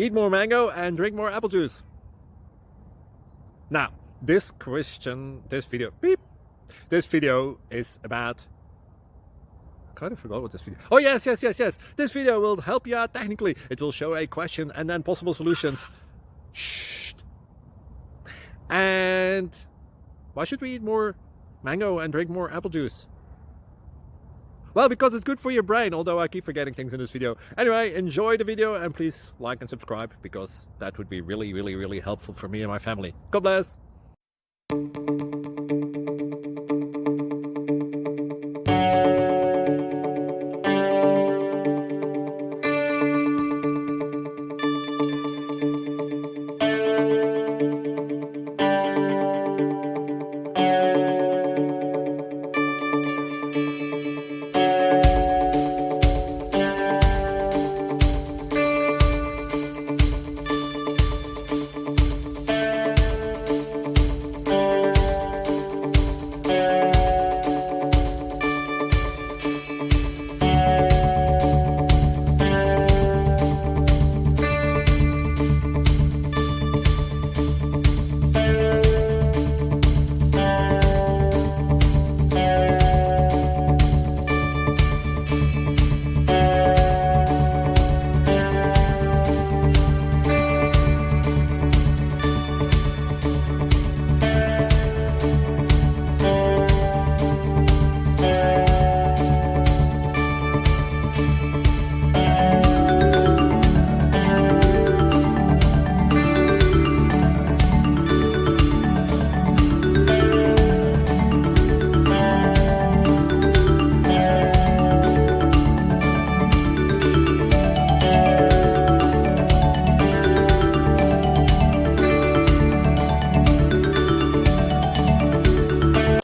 Eat more mango and drink more apple juice. Now, this video is about, I kind of forgot what this video. Oh, yes. This video will help you out technically. It will show a question and then possible solutions. Shh. And why should we eat more mango and drink more apple juice? Well, because it's good for your brain, although I keep forgetting things in this video. Anyway, enjoy the video and please like and subscribe, because that would be really helpful for me and my family. God bless.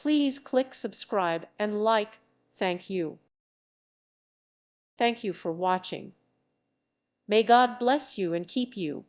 Please click subscribe and like. Thank you. Thank you for watching. May God bless you and keep you.